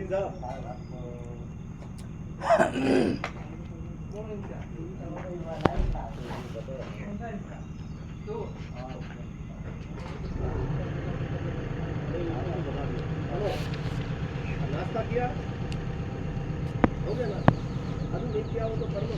नाश्ता किया हो गया ना अभी नहीं किया हो तो कर लो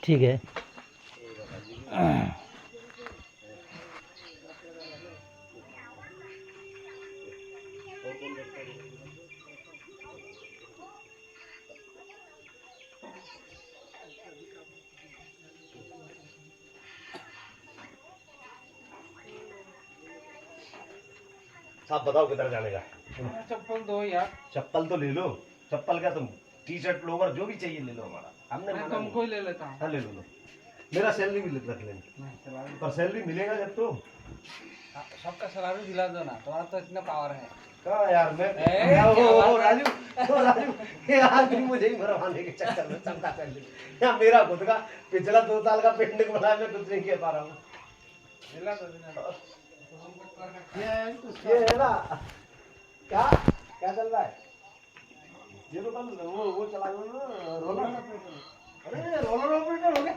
ठीक है। साहब बताओ किधर जाने का चप्पल दो यार। चप्पल तो ले लो चप्पल क्या तुम टी शर्ट लोवर जो भी चाहिए ले लो हमारा हमने मैं तुमको ही ले लेता हूँ। हाँ ले लो मेरा सैलरी भी रख लेना पर सैलरी मिलेगा जब तो सबका सैलरी दिला दो ना तुम्हारा तो इतना पावर है। कहाँ यार मैं राजू यार तुम मुझे ही मरवाने के चक्कर में चमका कर ली यार मेरा खुद का पिछला 2 साल का पेंडिंग बनाया मैं कुछ नहीं कह पा रहा हूँ दिला दो ये है ना क्या क्या चल रहा है ये तो कल वो चला गया रोलर अरे रोलर ऑपरेटर हो गया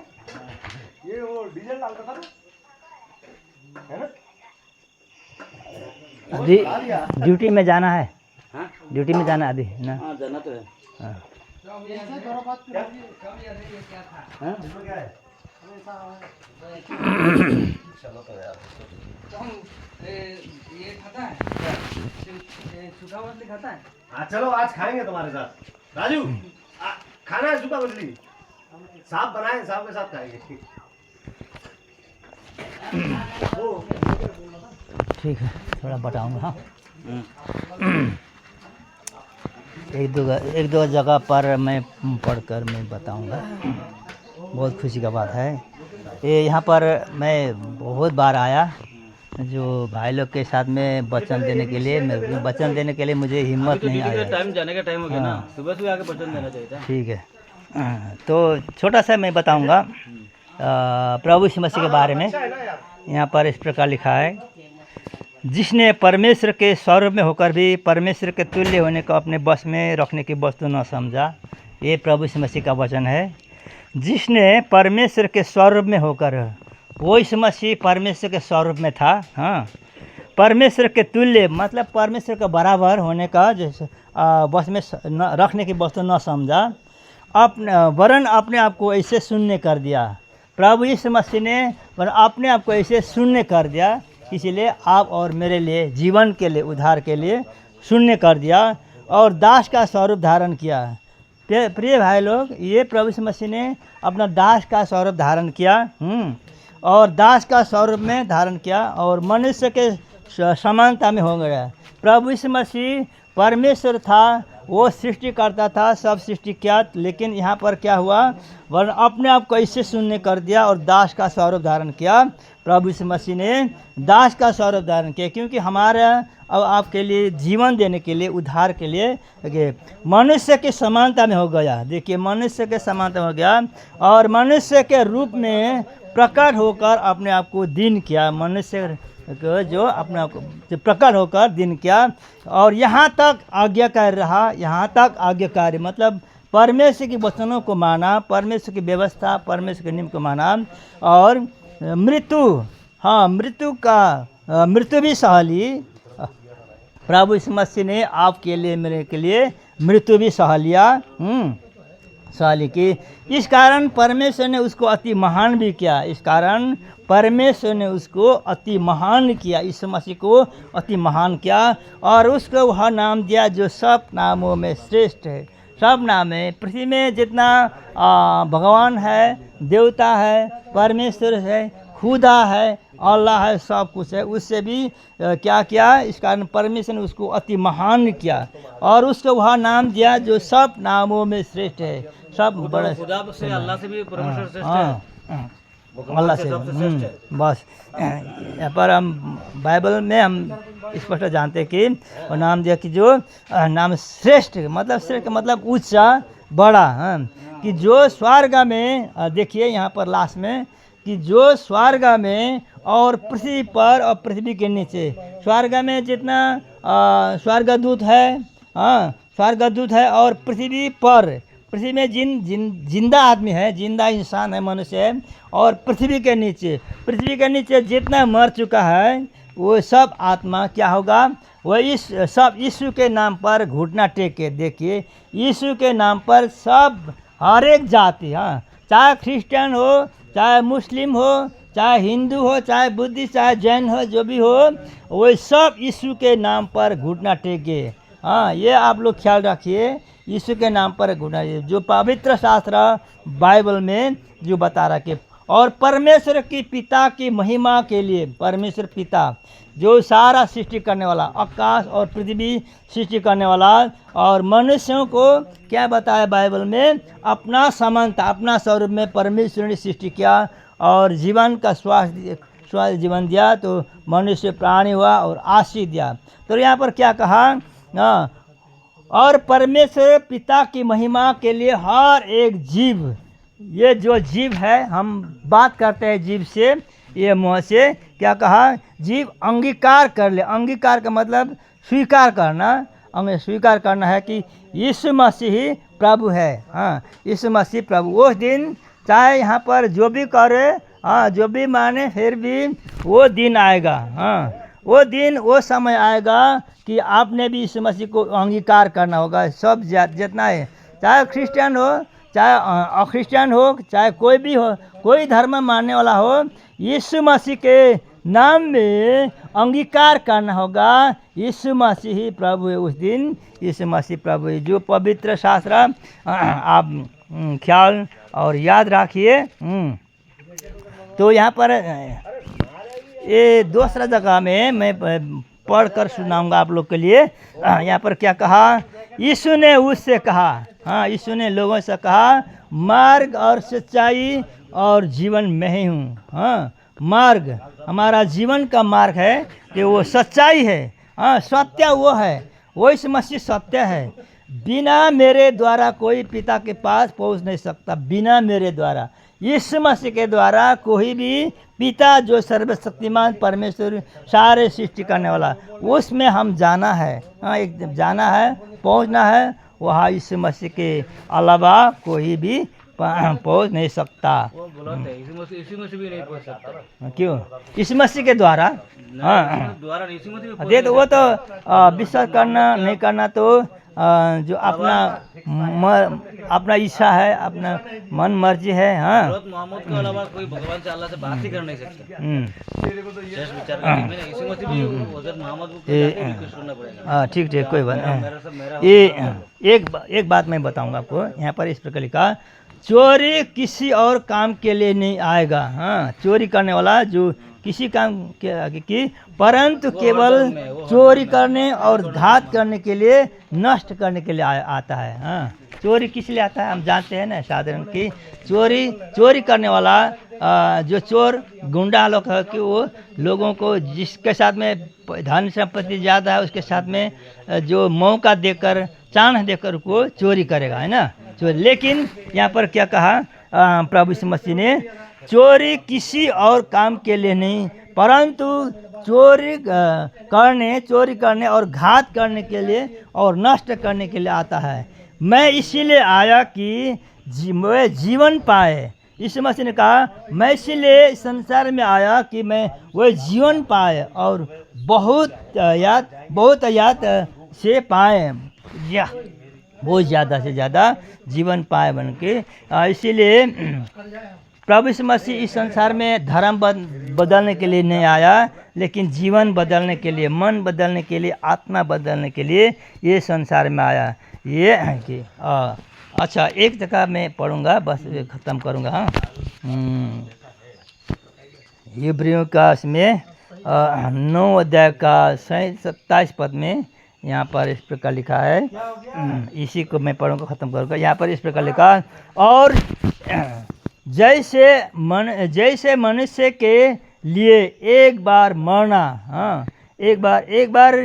ये वो डीजल डालता था ना है ना ड्यूटी में जाना है। हाँ ड्यूटी में जाना आदि है ना। हाँ जाना तो है। हाँ। हाँ? इसमें क्या है? चलो तो यार ये खाता है सूखा मछली खाता है। हाँ चलो आज खाएंगे तुम्हारे साथ राजू। खाना है सूखा मछली, साहब बनाए, साहब के साथ खाएंगे। ठीक है, थोड़ा बताऊंगा। हाँ, एक दो जगह पर मैं पढ़कर मैं बताऊंगा। बहुत खुशी का बात है ये। यहाँ पर मैं बहुत बार आया, जो भाई लोग के साथ में वचन देने के लिए, मैं वचन देने के लिए मुझे हिम्मत नहीं आया। टाइम जाने का टाइम हो गया ना, हाँ। सुबह सुबह आके वचन देना चाहिए था। ठीक है। तो छोटा सा मैं बताऊंगा प्रभु यीशु मसीह के बारे में। यहाँ पर इस प्रकार लिखा है, जिसने परमेश्वर के स्वरूप में होकर भी परमेश्वर के तुल्य होने को अपने बस में रखने की वस्तु न समझा। ये प्रभु यीशु मसीह का वचन है। जिसने परमेश्वर के स्वरूप में होकर, वो यीशु मसीह परमेश्वर के स्वरूप में था। हाँ, परमेश्वर के तुल्य मतलब परमेश्वर के बराबर होने का जैसे बस में रखने की वस्तु न समझा, वरन अपने आप को ऐसे शून्य कर दिया। प्रभु यीशु मसीह ने वरन अपने आप को ऐसे शून्य कर दिया, इसीलिए आप और मेरे लिए जीवन के लिए, उद्धार के लिए शून्य कर दिया और दास का स्वरूप धारण किया। प्रिय भाई लोग, ये प्रभु यीशु मसीह ने अपना दास का स्वरूप धारण किया और दास का स्वरूप में धारण किया और मनुष्य के समानता में हो गया। प्रभु यीशु मसीह परमेश्वर था, वो सृष्टि करता था, सब सृष्टि किया, लेकिन यहाँ पर क्या हुआ, वरन अपने आप को ऐसे शून्य कर दिया और दास का स्वरूप धारण किया। प्रभु यीशु मसीह ने दास का स्वरूप धारण किया, क्योंकि हमारा अब आपके लिए जीवन देने के लिए, उद्धार के लिए मनुष्य की समानता में हो गया। देखिए, मनुष्य के समानता में हो गया और मनुष्य के रूप में प्रकट होकर अपने आप को दीन किया। मनुष्य को जो अपने आप को प्रकट होकर दीन किया और यहाँ तक आज्ञाकारी रहा। यहाँ तक आज्ञाकारी मतलब परमेश्वर की वचनों को माना, परमेश्वर की व्यवस्था, परमेश्वर के नियम को माना और मृत्यु भी सह ली। प्रभु यीशु मसीह ने आपके लिए, मेरे के लिए मृत्यु भी सह लिया, सह की। इस कारण परमेश्वर ने उसको अति महान भी किया। इस कारण परमेश्वर ने उसको अति महान किया, यीशु मसीह को अति महान किया और उसको वह नाम दिया जो सब नामों में श्रेष्ठ है। सब नाम है, पृथ्वी में जितना भगवान है, देवता है, परमेश्वर है, खुदा है, अल्लाह है, सब कुछ है, उससे भी क्या किया, इस कारण परमेश्वर ने उसको अति महान किया और उसको वह नाम दिया जो सब नामों में श्रेष्ठ है। सब बड़े खुदा से, अल्लाह से भी परमेश्वर श्रेष्ठ है, अल्लाह से बस। यहाँ पर हम बाइबल में हम स्पष्ट जानते हैं कि वो नाम दिया कि जो नाम श्रेष्ठ मतलब ऊंचा, बड़ा, कि जो स्वर्ग में, देखिए यहाँ पर लास्ट में, कि जो स्वर्ग में और पृथ्वी पर और पृथ्वी के नीचे, स्वर्ग में जितना स्वर्गदूत है, स्वर्गदूत है और पृथ्वी में जिंदा आदमी है, जिंदा इंसान है, मनुष्य है, और पृथ्वी के नीचे जितना मर चुका है वो सब आत्मा क्या होगा, वो इस सब यीशु के नाम पर घुटना टेक के, देखिए यीशु के नाम पर सब हर एक जाति, चाहे क्रिश्चियन हो, चाहे मुस्लिम हो, चाहे हिंदू हो, चाहे बुद्धिस्ट, चाहे जैन हो, जो भी हो, वो सब यीशु के नाम पर घुटना टेके। ये आप लोग ख्याल रखिए, यीशु के नाम पर घुटना, जो पवित्र शास्त्र बाइबल में जो बता रखे। और परमेश्वर की पिता की महिमा के लिए, परमेश्वर पिता जो सारा सृष्टि करने वाला, आकाश और पृथ्वी सृष्टि करने वाला, और मनुष्यों को क्या बताया बाइबल में, अपना समानता, अपना स्वरूप में परमेश्वर ने सृष्टि किया और जीवन का स्वास्थ्य जीवन दिया, तो मनुष्य प्राणी हुआ और आशीष दिया। तो यहाँ पर क्या कहा, और परमेश्वर पिता की महिमा के लिए हर एक जीव, ये जो जीव है, हम बात करते हैं जीव से, ये मुँह से, क्या कहा, जीव अंगीकार कर ले। अंगीकार का मतलब स्वीकार करना, स्वीकार करना है कि यीशु मसीह ही प्रभु है। यीशु मसीह प्रभु। उस दिन चाहे यहाँ पर जो भी करे, जो भी माने, फिर भी वो दिन आएगा। वो दिन वो समय आएगा कि आपने भी यीशु मसीह को अंगीकार करना होगा। सब जितना है, चाहे क्रिश्चियन हो, चाहे अक्रिश्चियन हो, चाहे कोई भी हो, कोई धर्म मानने वाला हो, यीशु मसीह के नाम में अंगीकार करना होगा। यीशु मसीह ही प्रभु है। उस दिन यीशु मसीह प्रभु है। जो पवित्र शास्त्र आप ख्याल और याद रखिए। तो यहाँ पर ये दूसरा जगह में मैं पढ़कर सुनाऊंगा आप लोग के लिए। यहाँ पर क्या कहा? यीशु ने उससे कहा, हाँ, यीशु ने लोगों से कहा, मार्ग और सच्चाई और जीवन मैं ही हूँ। हाँ, मार्ग हमारा जीवन का मार्ग है कि वो सच्चाई है। हाँ, सत्य वो है, वो यीशु मसीह सत्य है। बिना मेरे द्वारा कोई पिता के पास पहुंच नहीं सकता, बिना मेरे द्वारा। यीशु मसीह के द्वारा कोई भी पिता, जो सर्वशक्तिमान परमेश्वर, सारे सृष्टि करने वाला, उसमें हम जाना है। हाँ, एक जाना है, पहुंचना है। वहाँ यीशु मसीह के अलावा कोई भी पहुंच नहीं सकता। वो बोला था यीशु मसीह भी नहीं पहुंच सकता। क्यों? यीशु मसीह के द्वारा। हाँ, द्वारा यीशु मसीह भी दे तो वो तो विश्वास करना नहीं करना तो जो अपना इच्छा है, अपना मन मर्जी है। हाँ, मोहम्मद के अलावा कोई भगवान से, अल्लाह से बात ही कर नहीं सकता। शेष विचार करने में यीशु मसीह भी हज़रत मोहम्मद को सुनना पड़ेगा। हाँ, ठीक ठीक, कोई बात नहीं। ये एक बात मैं बताऊंगा आपको। यहाँ पर इस प्रकार लिखा, चोरी किसी और काम के लिए नहीं आएगा। हाँ, चोरी करने वाला जो किसी काम की परंतु केवल चोरी करने और घात करने के लिए, नष्ट करने के लिए आता है। हाँ, चोरी किस लिए आता है हम जानते हैं ना, साधारण की चोरी करने वाला जो चोर गुंडा लोग है कि वो लोगों को जिसके साथ में धन संपत्ति ज़्यादा है उसके साथ में जो मौका देकर, चांस देकर को चोरी करेगा, है ना, चोरी। लेकिन यहाँ पर क्या कहा प्रभु यीशु मसीह ने? चोरी किसी और काम के लिए नहीं, परंतु चोरी करने और घात करने के लिए और नष्ट करने के लिए आता है। मैं इसीलिए आया कि वे जीवन पाए। यीशु मसीह ने कहा, मैं इसीलिए संसार में आया कि मैं वह जीवन पाए और बहुत याद से पाए, या बहुत ज़्यादा से ज़्यादा जीवन पाए बन के। इसीलिए प्रभु यीशु मसीह इस संसार में धर्म बदलने के लिए नहीं आया, लेकिन जीवन बदलने के लिए, मन बदलने के लिए, आत्मा बदलने के लिए ये संसार में आया। ये है कि अच्छा, एक जगह मैं पढ़ूंगा, बस ख़त्म करूंगा। हाँ, इब्रियों का इसमें 9 अध्याय का 27 पद में यहाँ पर इस प्रकार लिखा है। इसी को मैं पढ़ूंगा, ख़त्म करूंगा। यहाँ पर इस प्रकार लिखा, और जैसे मनुष्य के लिए एक बार मरना, हाँ, एक बार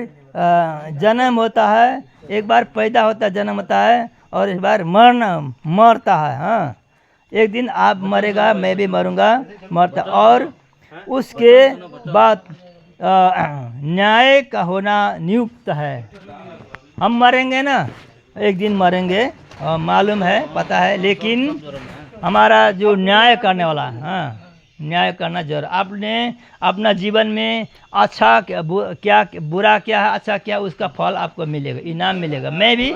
जन्म होता है, एक बार पैदा होता है, जन्म होता है, और इस बार मरता है। हाँ, एक दिन आप मरेगा, मैं भी मरूंगा, मरता, और उसके बाद न्याय का होना नियुक्त है। हम मरेंगे ना, एक दिन मरेंगे, मालूम है, पता है, लेकिन हमारा जो न्याय करने वाला, हाँ, न्याय करना जरूर। आपने अपना जीवन में अच्छा क्या, बुरा क्या है, अच्छा क्या, उसका फल आपको मिलेगा, इनाम मिलेगा। मैं भी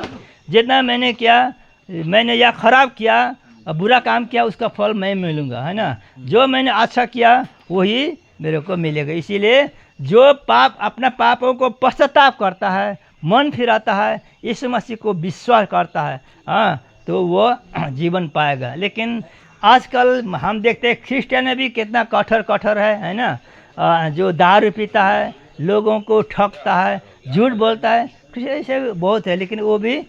जितना मैंने किया, मैंने या खराब किया, बुरा काम किया, उसका फल मैं मिलूँगा, है ना। जो मैंने अच्छा किया वही मेरे को मिलेगा। इसीलिए जो अपना पापों को पश्चाताप करता है, मन फिराता है, यीशु मसीह को विश्वास करता है, हाँ, तो वो जीवन पाएगा। लेकिन आजकल हम देखते हैं क्रिश्चियन में भी कितना कठोर है ना। जो दारू पीता है, लोगों को ठगता है, झूठ बोलता है, ऐसे बहुत है, लेकिन वो भी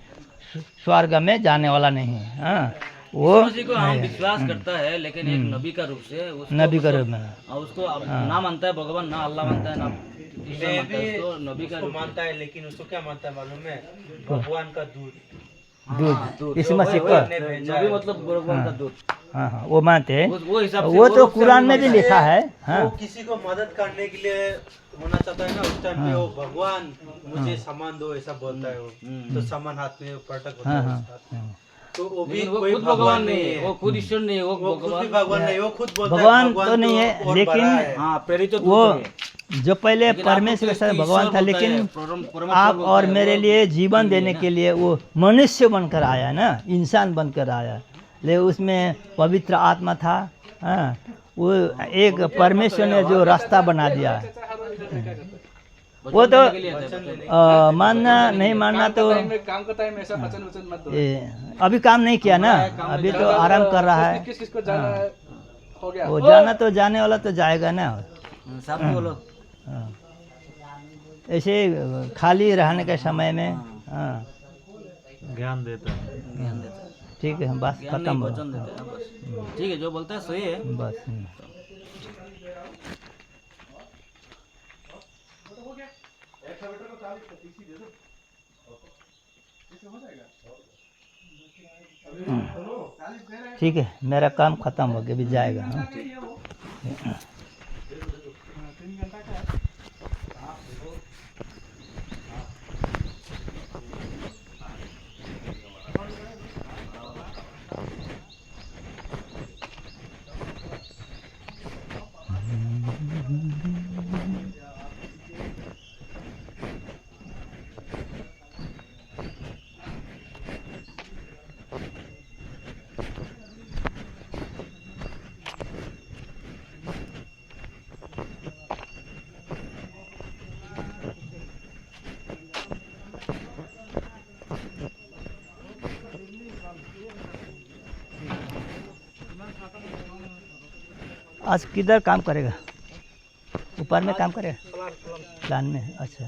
स्वर्ग में जाने वाला नहीं है। हाँ, वो को हम विश्वास करता है, लेकिन एक नबी का रूप से, नबी का रूप में उसको ना मानता है भगवान, ना अल्लाह मानता है, ना उसको नबी का रूप मानता है। लेकिन उसको क्या मानता है मालूम है? भगवान का दूध। यीशु मसीह को नबी मतलब भगवान का दूध। हाँ, वो मानते हैं। वो तो कुरान में भी लिखा है। हाँ, वो किसी को मदद करने के लिए होना चाहता है ना, उस टाइम पे वो भगवान मुझे सामान दो ऐसा बोलता है। वो तो सामान हाथ में पटक होता है उसका। तो वो भी कोई भगवान नहीं है, वो खुद ईश्वर नहीं है, वो खुद भी भगवान नहीं, वो खुद बोलता है भगवान तो नहीं है, लेकिन हाँ, प्रेरित तो वो जो पहले परमेश्वर के साथ भगवान था, लेकिन आप और मेरे लिए जीवन देने के लिए वो मनुष्य बनकर आया ना, इंसान बनकर आया। ले उसमें पवित्र आत्मा था। हाँ, वो एक परमेश्वर ने जो रास्ता बना दिया, वो तो मानना नहीं मानना तो काम का टाइम ऐसा वचन वचन मत दो। अभी काम नहीं किया ना, अभी तो आराम कर रहा है। किस किस को जाना है हो गया। वो जाना तो जाने वाला तो जाएगा ना। साथ में बोलो। हाँ, ऐसे खाली रहने के समय में हाँ ज्ञान देता है। ज्ञान देता है, ठीक है, बस ज्ञान खत्म नहीं हो वचन देता है बस। ठीक है, जो बोलता है सही है। बस। ठीक है, मेरा काम खत्म हो गया, अभी जाएगा। हाँ। आज किधर काम करेगा? ऊपर में काम करेगा, प्लान में। अच्छा।